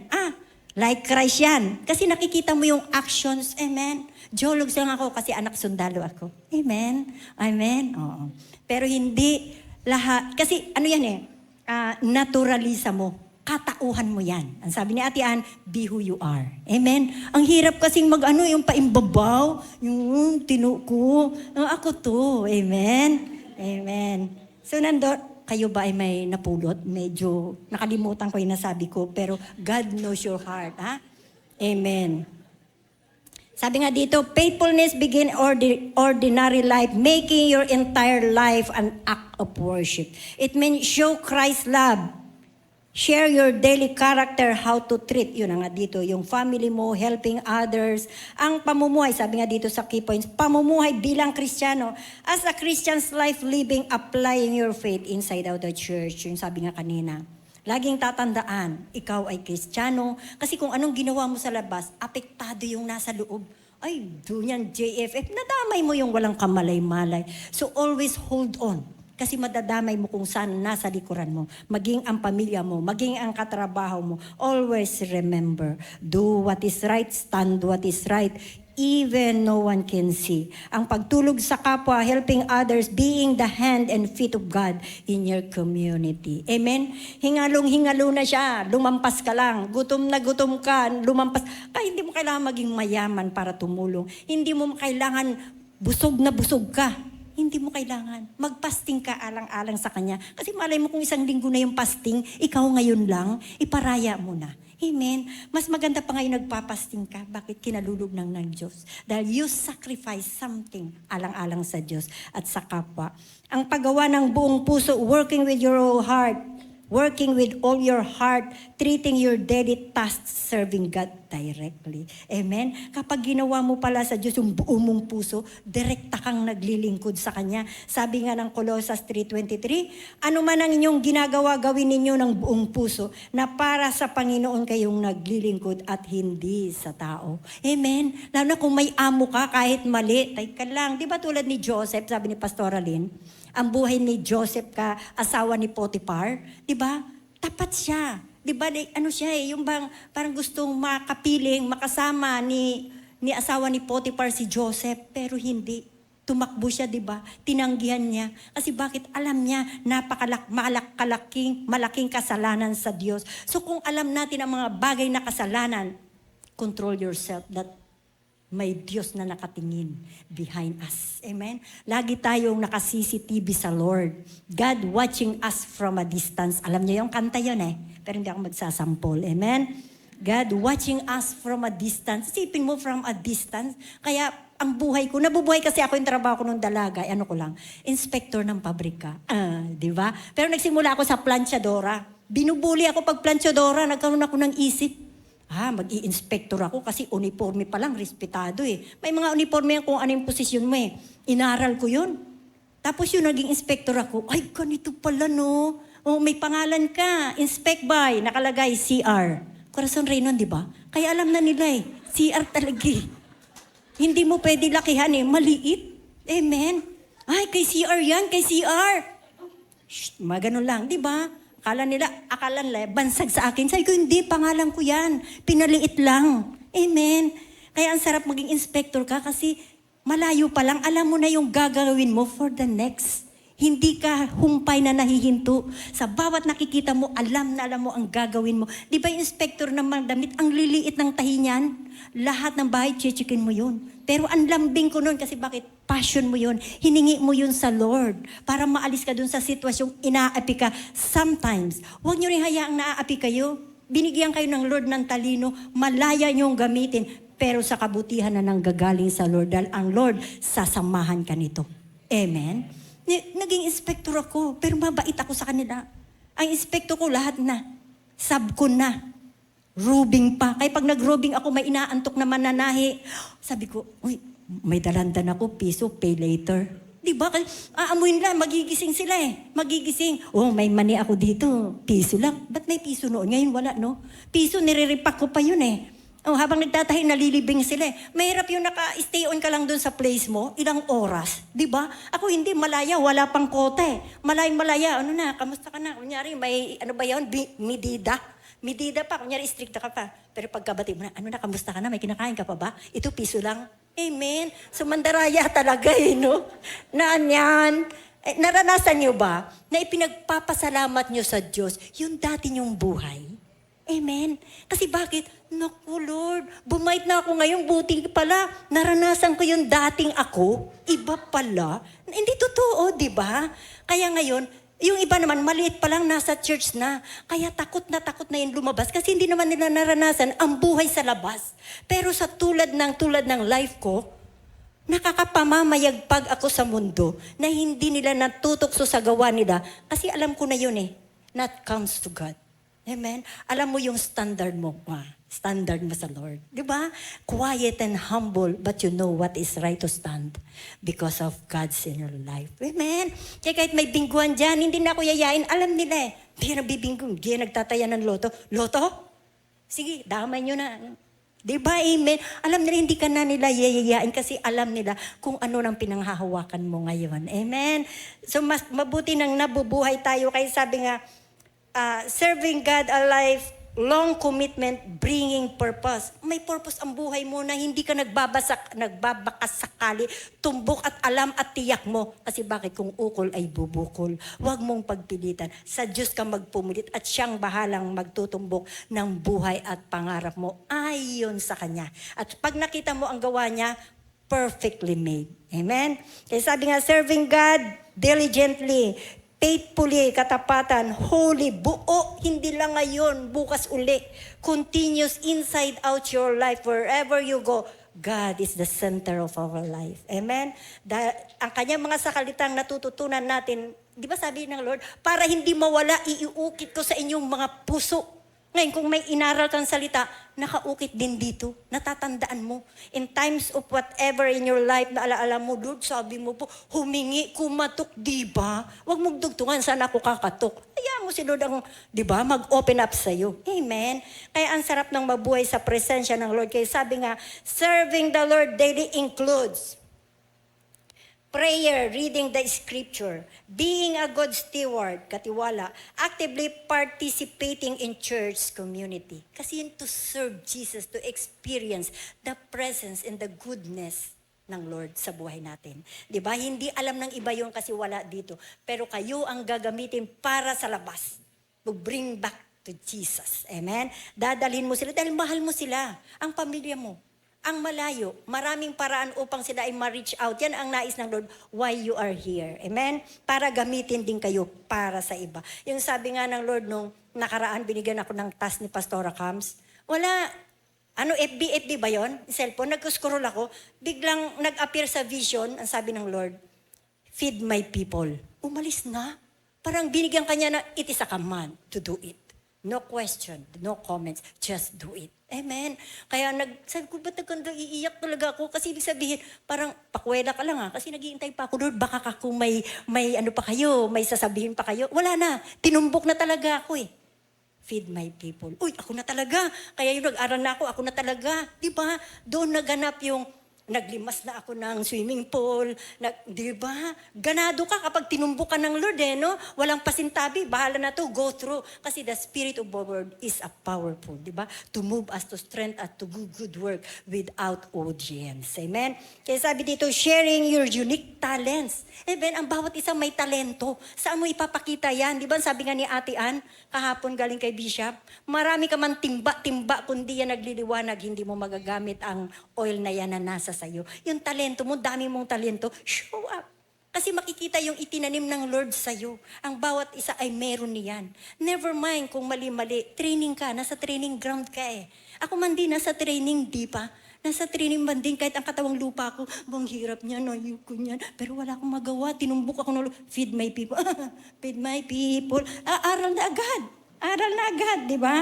Like Christ yan. Kasi nakikita mo yung actions. Amen? Jologs lang ako kasi anak sundalo ako. Amen? Amen? Oo. Pero hindi lahat. Kasi yan naturalisa mo. Katauhan mo yan. Ang sabi ni Ate Ann, be who you are. Amen? Ang hirap kasing yung paimbabaw, yung tinuko. Ako to. Amen? Amen. So kayo ba ay may napulot? Medyo nakalimutan ko yung nasabi ko, pero God knows your heart. Amen. Sabi nga dito, faithfulness begin ordinary life, making your entire life an act of worship. It means show Christ's love. Share your daily character, how to treat. Yun nga dito, yung family mo, helping others. Ang pamumuhay, sabi nga dito sa key points, pamumuhay bilang Kristiyano. As a Christian's life living, applying your faith inside out the church. Yung sabi nga kanina. Laging tatandaan, ikaw ay Kristiyano. Kasi kung anong ginawa mo sa labas, apektado yung nasa loob. Ay, doon yan, JFF. Nadamay mo yung walang kamalay-malay. So always hold on. Kasi madadamay mo kung saan nasa likuran mo. Maging ang pamilya mo, maging ang katrabaho mo. Always remember, do what is right, stand what is right, even no one can see. Ang pagtulog sa kapwa, helping others, being the hand and feet of God in your community. Amen? Hingalong-hingalo na siya, lumampas ka lang. Gutom na gutom ka, lumampas. Kaya hindi mo kailangan maging mayaman para tumulong. Hindi mo kailangan busog na busog ka. Hindi mo kailangan. Magpasting ka alang-alang sa Kanya. Kasi malay mo kung isang linggo na yung fasting, ikaw ngayon lang, iparaya mo na. Amen? Mas maganda pa ngayon nagpapasting ka. Bakit? Kinalulog ng Diyos. Dahil you sacrifice something alang-alang sa Diyos at sa kapwa. Ang paggawa ng buong puso, working with your whole heart, working with all your heart, treating your daily tasks, serving God directly. Amen? Kapag ginawa mo pala sa Diyos yung buong mong puso, direkta kang naglilingkod sa Kanya. Sabi nga ng Colossus 3:23, ano man ang inyong ginagawa, gawin ninyo ng buong puso na para sa Panginoon kayong naglilingkod at hindi sa tao. Amen? Lalo na kung may amo ka, kahit mali, tay ka lang. Di ba tulad ni Joseph, sabi ni Pastor Alin, ang buhay ni Joseph asawa ni Potiphar, di ba? Tapat siya. Di ba? Siya yung parang gustong makapiling, makasama ni asawa ni Potiphar si Joseph, pero hindi. Tumakbo siya, di ba? Tinanggihan niya. Kasi bakit? Alam niya, malaking kasalanan sa Diyos. So kung alam natin ang mga bagay na kasalanan, control yourself that may Diyos na nakatingin behind us. Amen? Lagi tayong naka-CCTV sa Lord. God watching us from a distance. Alam niyo yung kanta yun pero hindi ako magsasampol. Amen? God watching us from a distance. Isipin mo from a distance. Kaya ang buhay ko, nabubuhay kasi ako yung trabaho ko nung dalaga. Inspector ng pabrika. Di ba? Pero nagsimula ako sa planchadora. Binubuli ako pag planchadora. Nagkaroon ako ng isip. Mag-i-inspector ako kasi uniforme pa lang, respetado May mga uniforme yan kung ano yung posisyon mo Inaral ko yun. Tapos yung naging inspector ako, ay, ganito pala no. May pangalan ka, inspect by, nakalagay CR. Corazon Reynon, di ba? Kaya alam na nila CR talaga Hindi mo pwede lakihan maliit. Amen? Ay, kay CR yan, kay CR. Shh, maganon lang, di ba? Akala nila, bansag sa akin. Sabi ko, hindi, pangalan ko yan. Pinaliit lang. Amen. Kaya ang sarap maging inspector ka kasi malayo pa lang, alam mo na yung gagawin mo for the next Hindi ka humpay na nahihinto. Sa bawat nakikita mo, alam mo ang gagawin mo. Di ba yung inspector ng mga damit, ang liliit ng tahi niyan? Lahat ng bahay, chichikin mo yun. Pero ang lambing ko nun, kasi bakit? Passion mo yun. Hiningi mo yun sa Lord para maalis ka dun sa sitwasyong inaapi ka. Sometimes, huwag nyo rin hayaang naaapi kayo. Binigyan kayo ng Lord ng talino, malaya niyong gamitin, pero sa kabutihan na nanggagaling sa Lord, dahil ang Lord, sasamahan ka nito. Amen? Naging inspector ako, pero mabait ako sa kanila. Ang inspector ko lahat na. Sub ko na. Rubing pa. Kaya pag nag-rubing ako, may inaantok na mananahi. Sabi ko, uy, may dalandan ako, piso, pay later. Diba? Aamuin lang, magigising sila eh. Magigising. Oh, may money ako dito. Piso lang. Ba't may piso noon? Ngayon wala, no? Piso, nire-repack ko pa yun eh. Oh, habang nagtatahi, nalilibing sila eh. Mahirap yung naka-stay on ka lang dun sa place mo, ilang oras. Diba? Ako hindi, malaya, wala pang kota eh. Malaya, ano na, kamusta ka na? Kunyari, may, ano ba yun? Midida. Midida pa, kunyari, stricta ka pa. Pero pagkabati mo na, ano na, kamusta ka na? May kinakain ka pa ba? Ito, piso lang. Amen. So, mandaraya talaga eh, no? Yan. Naranasan nyo ba na ipinagpapasalamat nyo sa Diyos yung dati nyong buhay? Amen. Kasi bakit? Naku, Lord, bumait na ako ngayon, buti pala. Naranasan ko yung dating ako. Iba pala. Hindi totoo, di ba? Kaya ngayon, yung iba naman, maliit pa lang, nasa church na. Kaya takot na yung lumabas. Kasi hindi naman nila naranasan ang buhay sa labas. Pero sa tulad ng life ko, nakakapamamayagpag ako sa mundo na hindi nila natutokso sa gawa nila. Kasi alam ko na yun eh. Not comes to God. Amen? Alam mo yung standard mo. Standard mo sa Lord. Di ba? Quiet and humble, but you know what is right to stand because of God's in your life. Amen? Kaya kahit may bingguan dyan, hindi na ako yayain. Alam nila eh. Di na bibinggo. Di na nagtataya ng loto. Loto? Sige, damay nyo na. Di ba? Amen? Alam nila, hindi ka na nila yayayain kasi alam nila kung ano nang pinanghahawakan mo ngayon. Amen? So, mas mabuti nang nabubuhay tayo. Kaya sabi nga, serving God a life, long commitment, bringing purpose. May purpose ang buhay mo na hindi ka nagbabakas sakali, tumbok at alam at tiyak mo. Kasi bakit? Kung ukol ay bubukol. Huwag mong pagpilitan. Sa Diyos ka magpumulit at siyang bahalang magtutumbok ng buhay at pangarap mo ayon sa Kanya. At pag nakita mo ang gawa niya, perfectly made. Amen? Kaya sabi nga, serving God diligently, faithfully, katapatan, holy, buo, hindi lang ngayon, bukas uli. Continuous inside out your life, wherever you go. God is the center of our life. Amen? Ang kanyang mga sakalitang natututunan natin, di ba sabi ng Lord, para hindi mawala, iuukit ko sa inyong mga puso. Ngayon, kung may inaral kang salita, nakaukit din dito. Natatandaan mo. In times of whatever in your life na alaala mo, Lord, sabi mo po, humingi, kumatok, di ba? Huwag mong dugtungan, saan ako kakatok. Hayaan mo si Lord ang, di ba, mag-open up sa'yo. Amen? Kaya ang sarap ng mabuhay sa presensya ng Lord. Kaya sabi nga, serving the Lord daily includes prayer, reading the scripture, being a good steward, katiwala, actively participating in church community. Kasi yun to serve Jesus, to experience the presence and the goodness ng Lord sa buhay natin. Di ba? Hindi alam ng iba yung kasi wala dito. Pero kayo ang gagamitin para sa labas. To bring back to Jesus. Amen? Dadalhin mo sila dahil mahal mo sila. Ang pamilya mo. Ang malayo, maraming paraan upang sila ay ma-reach out. Yan ang nais ng Lord, why you are here. Amen? Para gamitin din kayo para sa iba. Yung sabi nga ng Lord nung nakaraan, binigyan ako ng task ni Pastora Cams. Wala, FB ba yun? Cellphone, nag-scroll ako. Biglang nag-appear sa vision, ang sabi ng Lord, feed my people. Umalis na. Parang binigyan kanya na, it is a command to do it. No question, no comments, just do it. Amen. Kaya sabi ko, ba't iiyak talaga ako? Kasi ibig sabihin, parang pakwela ka lang kasi naghihintay pa ako, Lord, baka kung may ano pa kayo, may sasabihin pa kayo. Wala na, tinumbok na talaga ako eh. Feed my people. Uy, ako na talaga. Kaya yung nag-aral na ako na talaga. Di ba? Doon naganap yung Naglimas na ako ng swimming pool. Di ba? Ganado ka kapag tinumbok ka ng Lord, no? Walang pasintabi, bahala na to, go through. Kasi the Spirit of the Lord is a powerful, di ba? To move us to strength at to do good work without audience. Amen? Kaya sabi dito, sharing your unique talents. Amen? Ang bawat isang may talento. Saan mo ipapakita yan? Di ba? Sabi nga ni Ate Ann, kahapon galing kay Bishop, marami ka man timba-timba, kundi yan nagliliwanag, hindi mo magagamit ang oil na yan na nasa sa'yo. Yung talento mo, dami mong talento, show up. Kasi makikita yung itinanim ng Lord sa'yo. Ang bawat isa ay meron niyan. Never mind kung mali-mali. Training ka, nasa training ground ka eh. Ako man din, nasa training, di pa? Nasa training man din, kahit ang katawang lupa ko, bang hirap niyan, ayoko niyan. Pero wala akong magawa, tinumbok ako ng feed my people. Feed my people. Aral na agad. Aral na agad, di ba?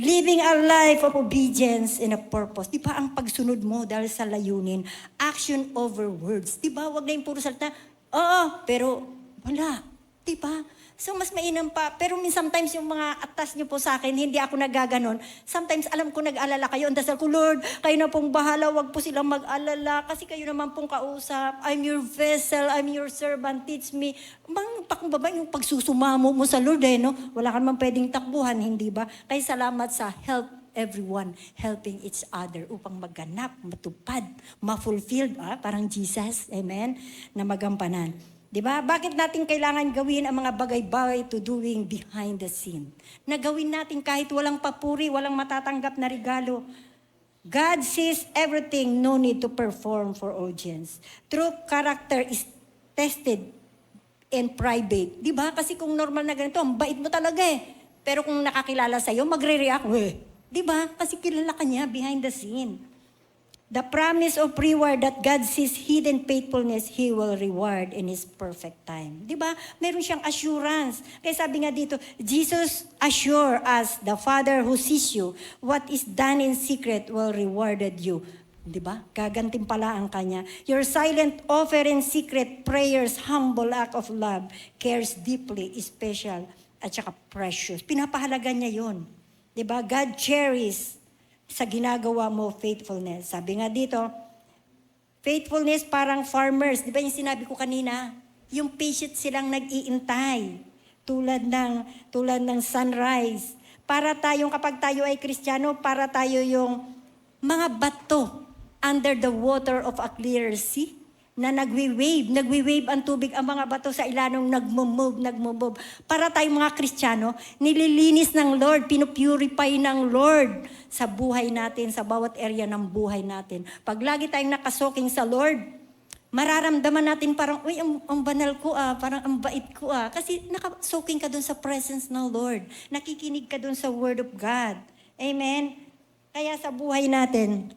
Living a life of obedience and a purpose. Di ba ang pagsunod mo dahil sa layunin? Action over words. Di ba? Huwag na yung puro salita. Oo, pero wala. Di ba? So mas mainam pa. Pero sometimes yung mga atas niyo po sa akin, hindi ako nagaganon. Sometimes alam ko nag-alala kayo. Ang dasal ko, Lord, kayo na pong bahala. Huwag po silang mag-alala. Kasi kayo naman pong kausap. I'm your vessel. I'm your servant. Teach me. Pakumbaba yung pagsusumamo mo sa Lord, no? Wala ka naman pwedeng takbuhan, hindi ba? Kaya salamat sa help everyone, helping each other upang maganap, matupad, ma-fulfilled, parang Jesus, amen, na magampanan. Diba? Bakit natin kailangan gawin ang mga bagay-bagay to doing behind the scene? Na gawin natin kahit walang papuri, walang matatanggap na regalo. God sees everything, no need to perform for audience. True character is tested in private. Diba? Kasi kung normal na ganito, ang bait mo talaga eh. Pero kung nakakilala sa'yo, magre-react, diba? Kasi kilala ka niya behind the scene. The promise of reward that God sees hidden faithfulness, He will reward in His perfect time. Di ba? Meron siyang assurance. Kaya sabi nga dito, Jesus assure us, the Father who sees you, what is done in secret will rewarded you. Di ba? Gagantimpala ang Kanya. Your silent offer in secret prayers, humble act of love, cares deeply, special, at saka precious. Pinapahalaga niya yon. Di ba? God cherishes sa ginagawa mo, faithfulness. Sabi nga dito, faithfulness parang farmers. Di ba yung sinabi ko kanina? Yung patient silang nag-iintay. Tulad ng sunrise. Para tayong, kapag tayo ay Kristiyano, para tayo yung mga bato under the water of a clear sea na nagwi-wave ang tubig, ang mga bato sa ilanong nagmo-move. Para tayong mga Kristiyano, nililinis ng Lord, pinupurify ng Lord sa buhay natin, sa bawat area ng buhay natin. Pag lagi tayong nakasoking sa Lord, mararamdaman natin parang, uy, ang banal ko parang ang bait ko Kasi nakasoking ka dun sa presence ng Lord. Nakikinig ka dun sa Word of God. Amen? Kaya sa buhay natin,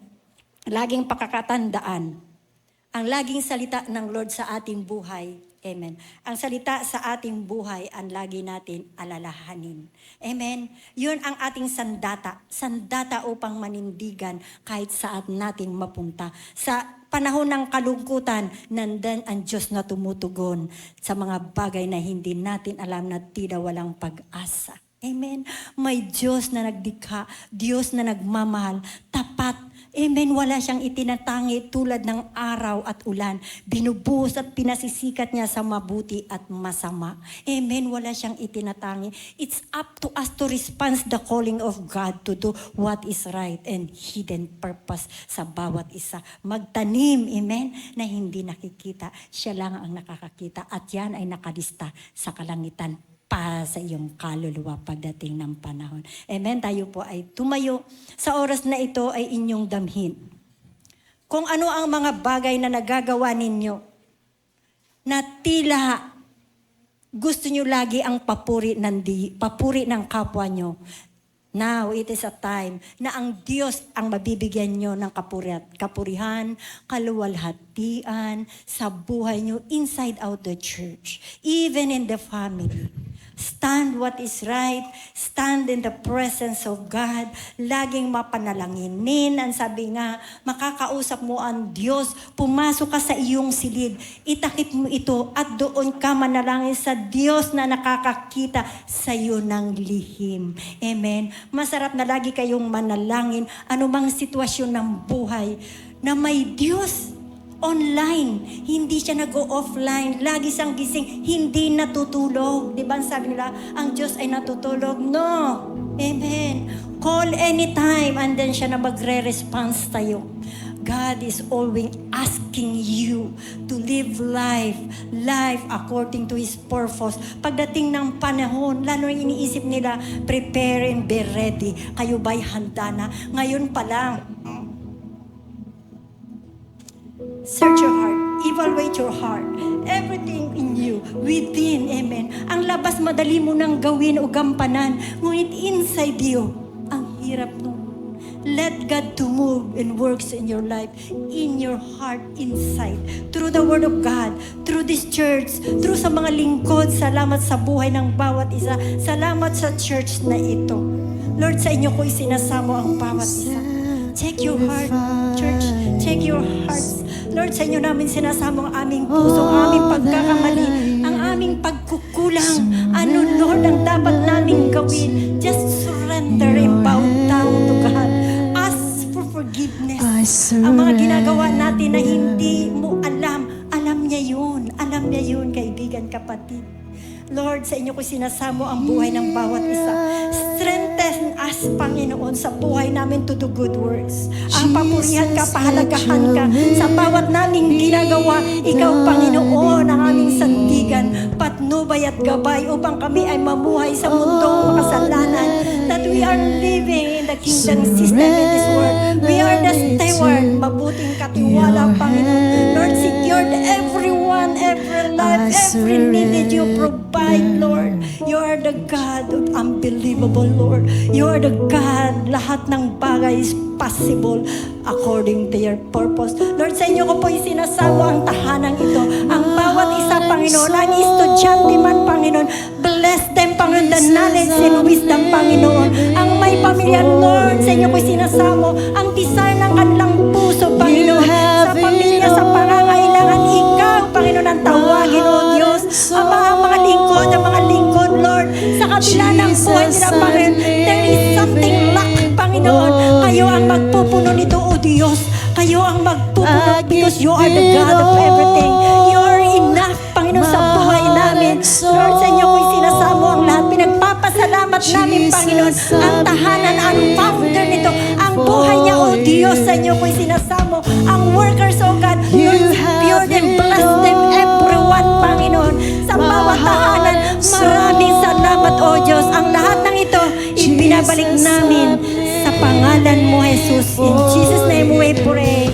laging pakakatandaan, ang laging salita ng Lord sa ating buhay. Amen. Ang salita sa ating buhay, ang lagi natin alalahanin. Amen. Yun ang ating sandata. Sandata upang manindigan kahit saan natin mapunta. Sa panahon ng kalungkutan, nandan ang Diyos na tumutugon sa mga bagay na hindi natin alam na tila walang pag-asa. Amen. May Diyos na nagdikha, Diyos na nagmamahal, tapat. Amen. Wala siyang itinatangi tulad ng araw at ulan. Binubuhos at pinasisikat niya sa mabuti at masama. Amen. Wala siyang itinatangi. It's up to us to respond the calling of God to do what is right and hidden purpose sa bawat isa. Magtanim, amen, na hindi nakikita. Siya lang ang nakakakita at yan ay nakalista sa kalangitan pa sa iyong kaluluwa pagdating ng panahon. Amen. Tayo po ay tumayo. Sa oras na ito ay inyong damhin. Kung ano ang mga bagay na nagagawa ninyo na tila gusto nyo lagi ang papuri ng kapwa nyo. Now, it is a time na ang Diyos ang mabibigyan nyo ng kapurihan, kaluwalhatian sa buhay nyo inside out the church, even in the family. Stand what is right. Stand in the presence of God. Laging mapanalanginin. Ang sabi nga, makakausap mo ang Diyos. Pumasok ka sa iyong silid. Itakip mo ito at doon ka manalangin sa Diyos na nakakakita sa iyo ng lihim. Amen. Masarap na lagi kayong manalangin. Anumang sitwasyon ng buhay. na may Diyos online. Hindi siya nag-offline. Lagi siyang gising. Hindi natutulog. Di ba sabi nila, ang Diyos ay natutulog? No. Amen. Call anytime and then siya na magre-response tayo. God is always asking you to live life according to His purpose. Pagdating ng panahon, lalo yung iniisip nila, prepare and be ready. Kayo ba'y handa na? Ngayon pa lang, search your heart. Evaluate your heart. Everything in you, within, amen. Ang labas, madali mo nang gawin o gampanan. Ngunit inside you, ang hirap nun. Let God to move and works in your life, in your heart, inside. Through the Word of God, through this church, through sa mga lingkod. Salamat sa buhay ng bawat isa. Salamat sa church na ito. Lord, sa inyo ko isinasamo ang bawat isa. Check your heart, church. Check your hearts. Lord, sa inyo namin sinasamo ang aming puso, ang aming pagkakamali, ang aming pagkukulang. Ano, Lord, ang dapat naming gawin? Just surrender and bow down to God. Ask for forgiveness. Ang mga ginagawa natin na hindi mo alam niya yun. Alam niya yun, kaibigan, kapatid. Lord, sa inyo ko sinasamo ang buhay ng bawat isa. Strengthen us, Panginoon, sa buhay namin to do good works. Ang papurihan ka, pahalagahan ka sa bawat naming ginagawa. Ikaw, Panginoon, ang aming sandigan, patnubay at gabay upang kami ay mamuhay sa mundong makasalanan. That we are living in the kingdom system in this world. We are the steward. Mabuting katiwala, Panginoon. Lord, secured everyone, every life, every need that you provide, Lord. You are the God of unbelievable, Lord. You are the God, lahat ng bagay is possible according to your purpose. Lord, sa inyo ko po isinasamo ang tahanang ito. Ang bawat isa, Panginoon, ang estudyante man, Panginoon, bless them, Panginoon, the knowledge and wisdom, Panginoon. Ang may pamilya, Lord, sa inyo ko isinasamo ang desire ng kanilang puso, Panginoon, sa pamilya, sa pangangailangan, ikaw, Panginoon, ang tawagin, O Diyos. Ang mga lingkod, Lord, sa kabila ng buhay nila, Panginoon, there is something lack, Panginoon. Kayo ang magpupuno nito, O Diyos. Kayo ang magpupuno because you are the God of everything. You are enough, Panginoon, sa buhay namin. Lord, sa inyo ko'y sinasamo ang lahat. Pinagpapasalamat namin, Panginoon, ang tahanan, ang founder nito, ang buhay niya, O Diyos. Sa inyo ko'y sinasamo ang workers, O God. Lord, secure them, bless them, everyone, Panginoon, sa bawat tahanan. Maraming salamat, O Diyos. Ang lahat ng ito, ibinabalik namin sa pangalan mo, Jesus. In Jesus' name we pray.